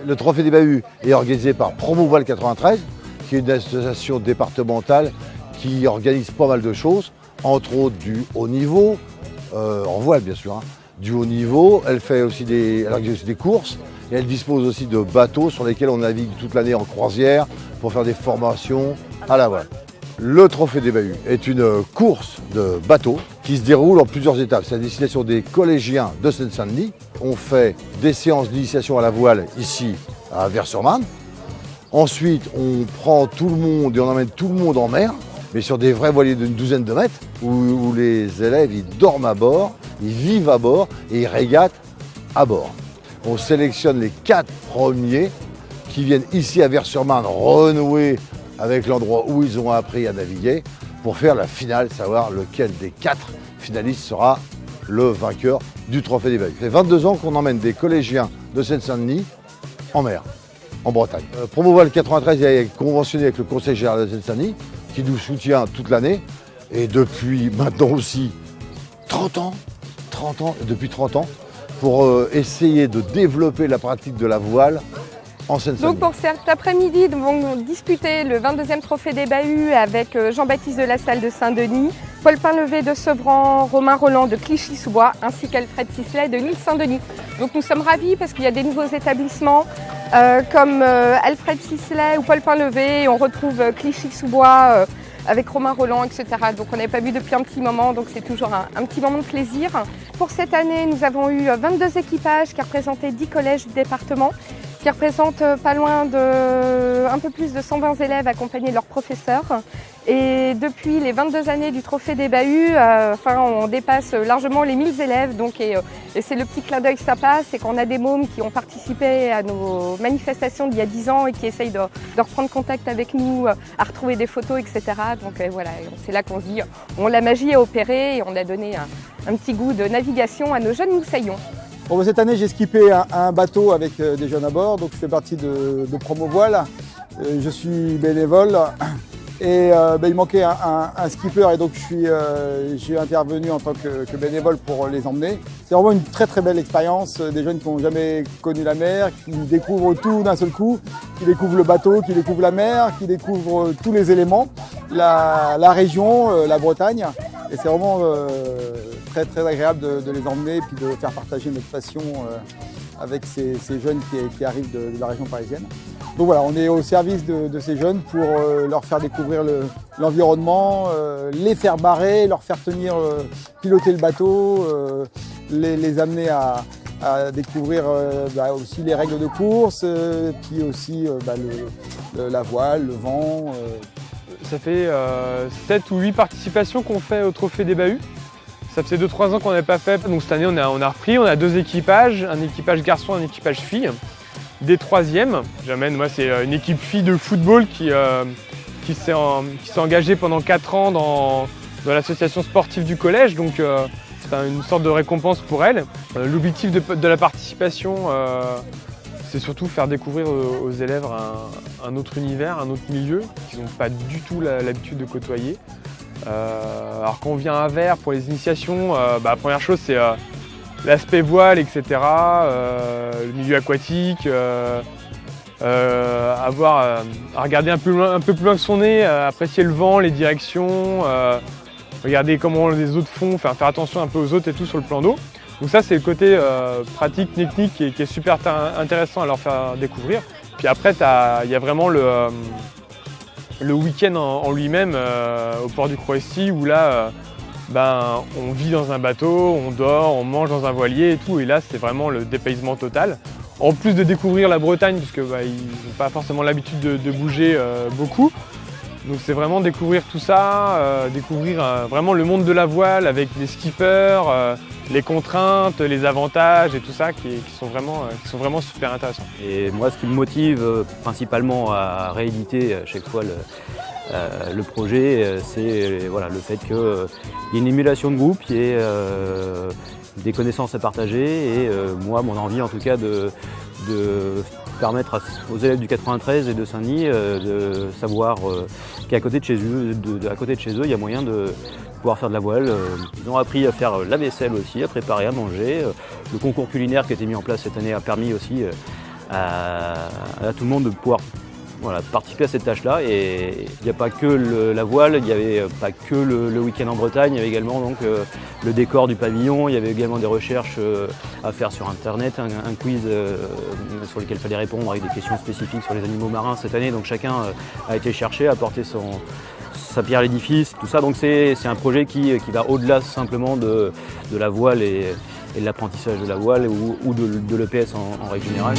Le Trophée des Bahuts est organisé par Promovoile 93, qui est une association départementale qui organise pas mal de choses, entre autres du haut niveau, en voile bien sûr, hein, du haut niveau. Elle organise aussi des courses et elle dispose aussi de bateaux sur lesquels on navigue toute l'année en croisière pour faire des formations à la voile. Le Trophée des Bahuts est une course de bateaux qui se déroule en plusieurs étapes. C'est à destination des collégiens de Seine-Saint-Denis. On fait des séances d'initiation à la voile ici à Vers-sur-Marne. Ensuite, on prend tout le monde et on emmène tout le monde en mer, mais sur des vrais voiliers d'une douzaine de mètres, où les élèves ils dorment à bord, ils vivent à bord et ils régatent à bord. On sélectionne les 4 premiers qui viennent ici à Vers-sur-Marne renouer avec l'endroit où ils ont appris à naviguer pour faire la finale, savoir lequel des 4 finalistes sera le vainqueur du Trophée des Bahuts. Ça fait 22 ans qu'on emmène des collégiens de Seine-Saint-Denis en mer, en Bretagne. Promovoile 93 est conventionné avec le Conseil général de Seine-Saint-Denis qui nous soutient toute l'année et depuis maintenant aussi 30 ans, pour essayer de développer la pratique de la voile en Seine-Saint-Denis. Donc pour cet après-midi, nous allons disputer le 22e Trophée des Bahuts avec Jean-Baptiste de la Salle de Saint-Denis, Paul Pinlevé de Sevran, Romain Roland de Clichy-sous-Bois ainsi qu'Alfred Sisley de l'île Saint-Denis. Donc nous sommes ravis parce qu'il y a des nouveaux établissements comme Alfred Sisley ou Paul Pinlevé et on retrouve Clichy-sous-Bois avec Romain Roland, etc. Donc on n'avait pas vu depuis un petit moment, donc c'est toujours un petit moment de plaisir. Pour cette année, nous avons eu 22 équipages qui représentaient 10 collèges du département, qui représentent pas loin de un peu plus de 120 élèves accompagnés de leurs professeurs. Et depuis les 22 années du Trophée des Bahuts, on dépasse largement les 1000 élèves. Donc, et c'est le petit clin d'œil que ça passe, c'est qu'on a des mômes qui ont participé à nos manifestations d'il y a 10 ans et qui essayent de reprendre contact avec nous, à retrouver des photos, etc. Donc voilà, c'est là qu'on se dit, la magie est opérée et on a donné un petit goût de navigation à nos jeunes moussaillons. Bon, cette année, j'ai skippé un bateau avec des jeunes à bord, donc je fais partie de Promovoile. Je suis bénévole et il manquait un skipper et donc j'ai intervenu en tant que bénévole pour les emmener. C'est vraiment une très très belle expérience, des jeunes qui n'ont jamais connu la mer, qui découvrent tout d'un seul coup, qui découvrent le bateau, qui découvrent la mer, qui découvrent tous les éléments, la région, la Bretagne. Et c'est vraiment très très agréable de les emmener et puis de faire partager notre passion avec ces jeunes qui arrivent de la région parisienne. Donc voilà, on est au service de ces jeunes pour leur faire découvrir l'environnement, les faire barrer, leur faire piloter le bateau, les amener à découvrir aussi les règles de course, puis aussi la voile, le vent. Ça fait 7 ou 8 participations qu'on fait au Trophée des Bahuts. Ça faisait 2-3 ans qu'on n'avait pas fait, donc cette année on a repris, on a 2 équipages, un équipage garçon, un équipage fille. Des 3e, j'amène, moi c'est une équipe fille de football qui s'est engagée pendant 4 ans dans l'association sportive du collège, donc c'est une sorte de récompense pour elle. L'objectif de la participation, c'est surtout faire découvrir aux élèves un autre univers, un autre milieu qu'ils n'ont pas du tout l'habitude de côtoyer. Alors quand on vient à Vers pour les initiations, la première chose c'est l'aspect voile, etc., le milieu aquatique, avoir à regarder un peu plus loin que son nez, apprécier le vent, les directions, regarder comment les autres font, faire attention un peu aux autres et tout sur le plan d'eau. Donc ça c'est le côté pratique, technique qui est super intéressant à leur faire découvrir. Puis après il y a vraiment le week-end en lui-même au port du Croatie où là on vit dans un bateau, on dort, on mange dans un voilier et tout, et là c'est vraiment le dépaysement total. En plus de découvrir la Bretagne, puisque ils n'ont pas forcément l'habitude de bouger beaucoup. Donc c'est vraiment découvrir tout ça, découvrir vraiment le monde de la voile avec les skippers, les contraintes, les avantages et tout ça qui sont vraiment super intéressants. Et moi ce qui me motive principalement à rééditer à chaque fois le projet, c'est le fait qu'il y ait une émulation de groupe, qu'il y ait des connaissances à partager et moi mon envie en tout cas de permettre aux élèves du 93 et de Saint-Denis de savoir qu'à côté de chez eux, il y a moyen de pouvoir faire de la voile. Ils ont appris à faire la vaisselle aussi, à préparer, à manger. Le concours culinaire qui a été mis en place cette année a permis aussi à tout le monde de pouvoir participer à cette tâche-là. Et il n'y a pas que la voile, il n'y avait pas que le week-end en Bretagne, il y avait également donc, le décor du pavillon, il y avait également des recherches à faire sur Internet, un quiz sur lequel il fallait répondre avec des questions spécifiques sur les animaux marins cette année. Donc chacun a été cherché, a apporté sa pierre à l'édifice, tout ça. Donc c'est un projet qui va au-delà simplement de la voile et de l'apprentissage de la voile ou de l'EPS en règle générale.